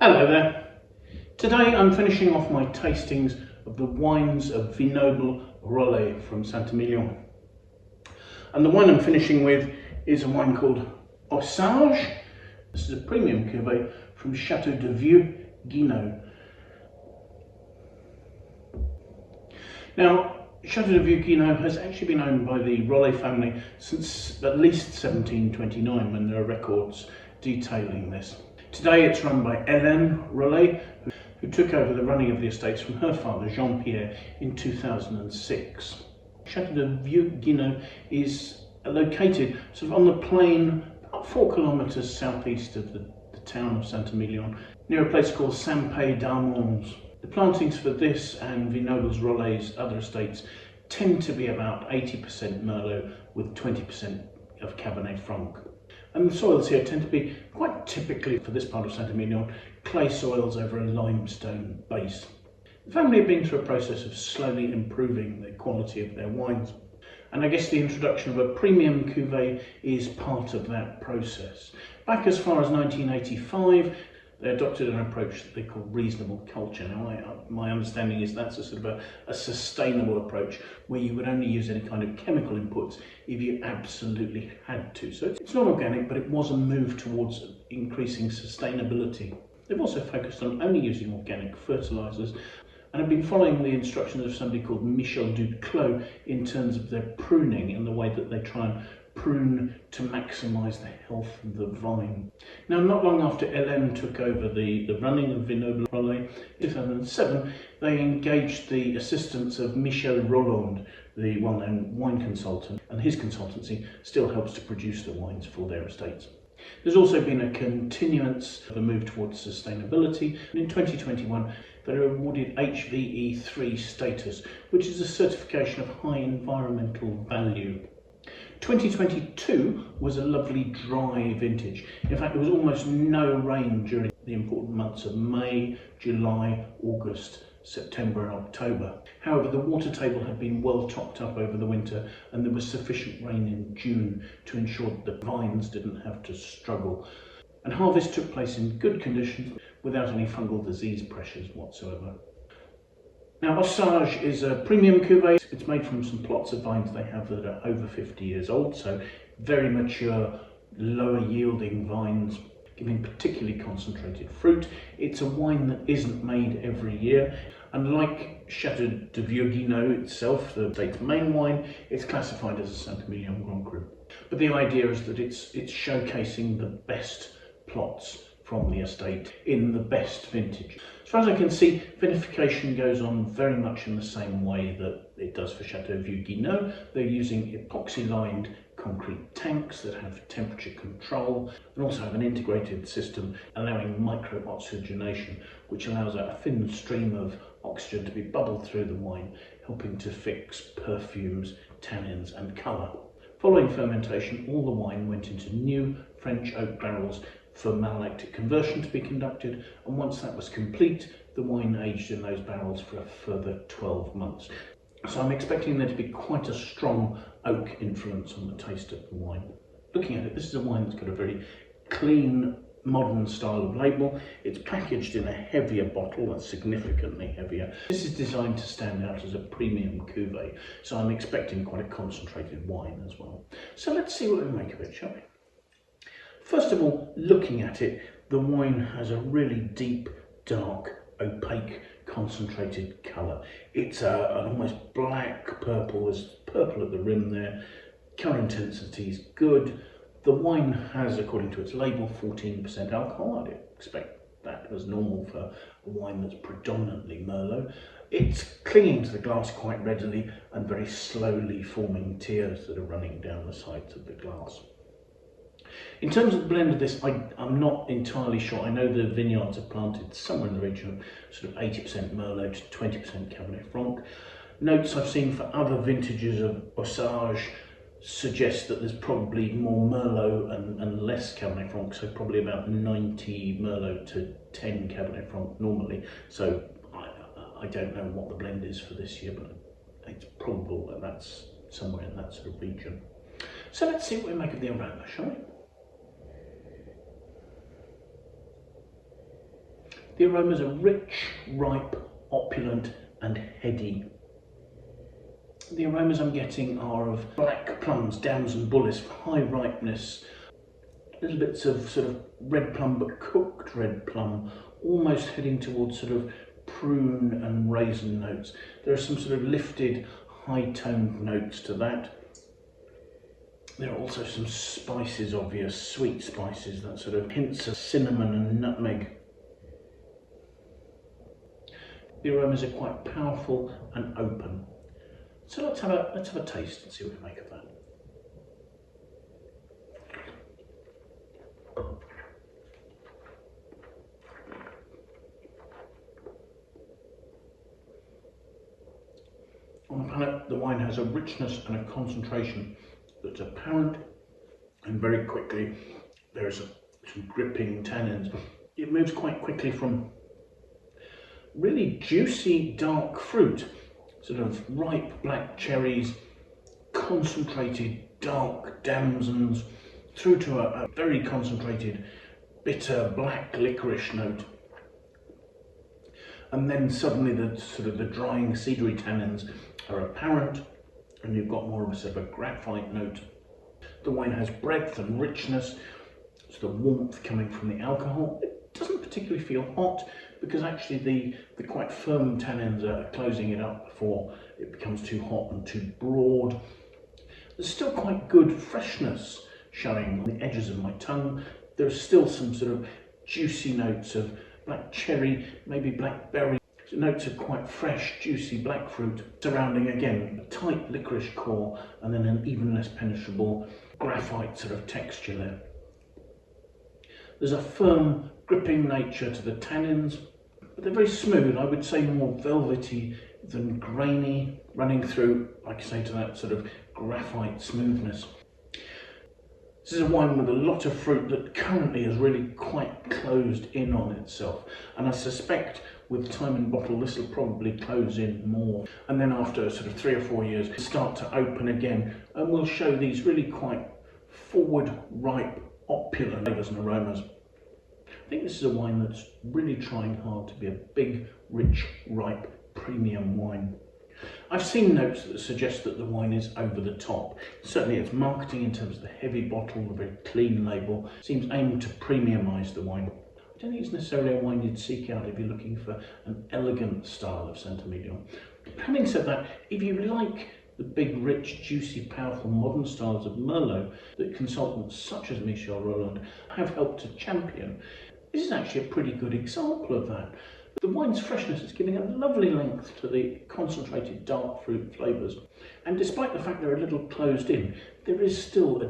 Hello there. Today I'm finishing off my tastings of the wines of Vignobles Rollet from Saint Emilion. And the wine I'm finishing with is a wine called Osage. This is a premium cuvee from Chateau du Vieux Guinot. Now, Chateau du Vieux Guinot has actually been owned by the Rollet family since at least 1729, when there are records detailing this. Today it's run by Emilion Rollet, who took over the running of the estates from her father Jean-Pierre in 2006. Chateau du Vieux Guinot is located sort of on the plain about 4 kilometres southeast of the town of Saint Emilion, near a place called Saint Etienne. The plantings for this and Vignobles Rollet's other estates tend to be about 80% Merlot with 20% of Cabernet Franc. And the soils here tend to be quite typically, for this part of Saint Emilion, clay soils over a limestone base. The family have been through a process of slowly improving the quality of their wines. And I guess the introduction of a premium cuvee is part of that process. Back as far as 1985, they adopted an approach that they call reasonable culture. Now, my understanding is that's a sort of a sustainable approach where you would only use any kind of chemical inputs if you absolutely had to. So it's not organic, but it was a move towards increasing sustainability. They've also focused on only using organic fertilisers and have been following the instructions of somebody called Michel Duclos in terms of their pruning and the way that they try and prune to maximise the health of the vine. Now, not long after Hélène took over the running of Vignobles Rollet in 2007, they engaged the assistance of Michel Rolland, the well-known wine consultant, and his consultancy still helps to produce the wines for their estates. There's also been a continuance of a move towards sustainability, and in 2021 they were awarded HVE3 status, which is a certification of high environmental value. 2022 was a lovely dry vintage. In fact, there was almost no rain during the important months of May, July, August, September and October. However, the water table had been well topped up over the winter and there was sufficient rain in June to ensure that the vines didn't have to struggle. And harvest took place in good conditions without any fungal disease pressures whatsoever. Now, Osage is a premium cuvee. It's made from some plots of vines they have that are over 50 years old, so very mature, lower yielding vines, giving particularly concentrated fruit. It's a wine that isn't made every year. Unlike Chateau du Vieux Guinot itself, the estate's main wine, it's classified as a St Emilion Grand Cru. But the idea is that it's showcasing the best plots from the estate in the best vintage. As far as I can see, vinification goes on very much in the same way that it does for Chateau Vieux Guinot. They're using epoxy-lined concrete tanks that have temperature control and also have an integrated system allowing micro-oxygenation, which allows a thin stream of oxygen to be bubbled through the wine, helping to fix perfumes, tannins and colour. Following fermentation, all the wine went into new French oak barrels for malolactic conversion to be conducted, and once that was complete, the wine aged in those barrels for a further 12 months. So I'm expecting there to be quite a strong oak influence on the taste of the wine. Looking at it, this is a wine that's got a very clean, modern style of label. It's packaged in a heavier bottle, that's significantly heavier. This is designed to stand out as a premium cuvee, so I'm expecting quite a concentrated wine as well. So let's see what we make of it, shall we? First of all, looking at it, the wine has a really deep, dark, opaque, concentrated colour. It's an almost black purple. There's purple at the rim there. Colour intensity is good. The wine has, according to its label, 14% alcohol. I'd expect that as normal for a wine that's predominantly Merlot. It's clinging to the glass quite readily and very slowly forming tears that are running down the sides of the glass. In terms of the blend of this, I'm not entirely sure. I know the vineyards are planted somewhere in the region of sort of 80% Merlot to 20% Cabernet Franc. Notes I've seen for other vintages of Osage suggest that there's probably more Merlot and less Cabernet Franc, so probably about 90 Merlot to 10 Cabernet Franc normally. So I don't know what the blend is for this year, but it's probable that that's somewhere in that sort of region. So let's see what we make of the aroma, shall we? The aromas are rich, ripe, opulent and heady. The aromas I'm getting are of black plums, dams and bullets, high ripeness, little bits of sort of red plum, but cooked red plum, almost heading towards sort of prune and raisin notes. There are some sort of lifted, high-toned notes to that. There are also some spices, obvious sweet spices, that sort of hints of cinnamon and nutmeg. The aromas are quite powerful and open. So let's have a taste and see what we make of that. On the palate, the wine has a richness and a concentration that's apparent, and very quickly there's some gripping tannins. It moves quite quickly from really juicy dark fruit, sort of ripe black cherries, concentrated dark damsons, through to a very concentrated bitter black licorice note. And then suddenly the sort of the drying cedary tannins are apparent, and you've got more of a sort of a graphite note. The wine has breadth and richness, sort of warmth coming from the alcohol. It doesn't particularly feel hot, because actually the quite firm tannins are closing it up before it becomes too hot and too broad. There's still quite good freshness showing on the edges of my tongue. There's still some sort of juicy notes of black cherry, maybe blackberry. Notes of quite fresh, juicy black fruit, surrounding again a tight licorice core and then an even less penetrable graphite sort of texture there. There's a firm, gripping nature to the tannins, but they're very smooth. I would say more velvety than grainy, running through, like I say, to that sort of graphite smoothness. This is a wine with a lot of fruit that currently is really quite closed in on itself, and I suspect with time in bottle this will probably close in more, and then after sort of 3 or 4 years start to open again, and we'll show these really quite forward, ripe, opulent flavours and aromas. I think this is a wine that's really trying hard to be a big, rich, ripe, premium wine. I've seen notes that suggest that the wine is over the top. Certainly its marketing in terms of the heavy bottle, the very clean label, seems aimed to premiumise the wine. I don't think it's necessarily a wine you'd seek out if you're looking for an elegant style of St Emilion. Having said that, if you like the big, rich, juicy, powerful modern styles of Merlot that consultants such as Michel Rollet have helped to champion, this is actually a pretty good example of that. The wine's freshness is giving a lovely length to the concentrated dark fruit flavours, and despite the fact they're a little closed in, there is still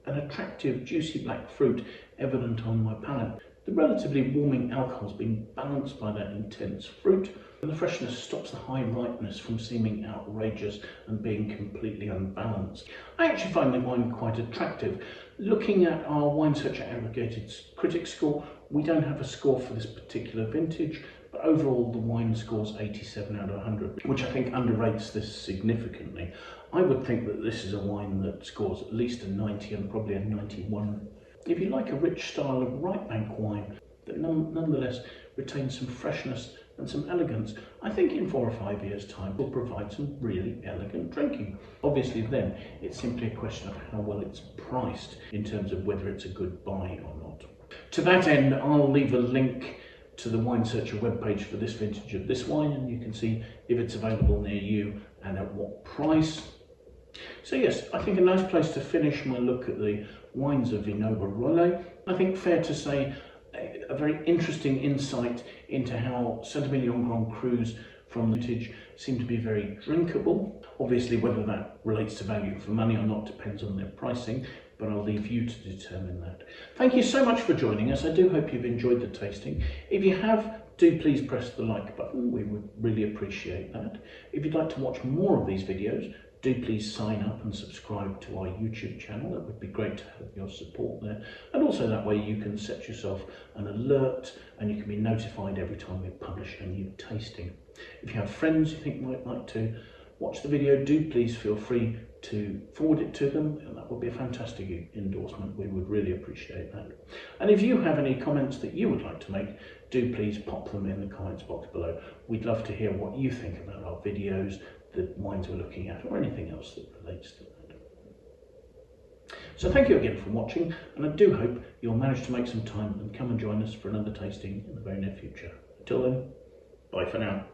an attractive juicy black fruit evident on my palate. The relatively warming alcohol's been balanced by that intense fruit, and the freshness stops the high ripeness from seeming outrageous and being completely unbalanced. I actually find the wine quite attractive. Looking at our Wine Searcher aggregated critics score, we don't have a score for this particular vintage, but overall the wine scores 87 out of 100, which I think underrates this significantly. I would think that this is a wine that scores at least a 90 and probably a 91. If you like a rich style of right bank wine that nonetheless retains some freshness and some elegance, I think in 4 or 5 years' time will provide some really elegant drinking. Obviously then it's simply a question of how well it's priced in terms of whether it's a good buy or not. To that end, I'll leave a link to the Wine Searcher webpage for this vintage of this wine, and you can see if it's available near you and at what price. So yes, I think a nice place to finish my look at the wines of Vignobles Rollet. I think fair to say a very interesting insight into how St Emilion Grand Crus from the vintage seem to be very drinkable. Obviously whether that relates to value for money or not depends on their pricing, but I'll leave you to determine that. Thank you so much for joining us. I do hope you've enjoyed the tasting. If you have, do please press the like button. We would really appreciate that. If you'd like to watch more of these videos, do please sign up and subscribe to our YouTube channel. That would be great to have your support there. And also that way you can set yourself an alert and you can be notified every time we publish a new tasting. If you have friends you think might like to watch the video, do please feel free to forward it to them, and that would be a fantastic endorsement. We would really appreciate that. And if you have any comments that you would like to make, do please pop them in the comments box below. We'd love to hear what you think about our videos, the wines we're looking at, or anything else that relates to that. So thank you again for watching, and I do hope you'll manage to make some time and come and join us for another tasting in the very near future. Until then, bye for now.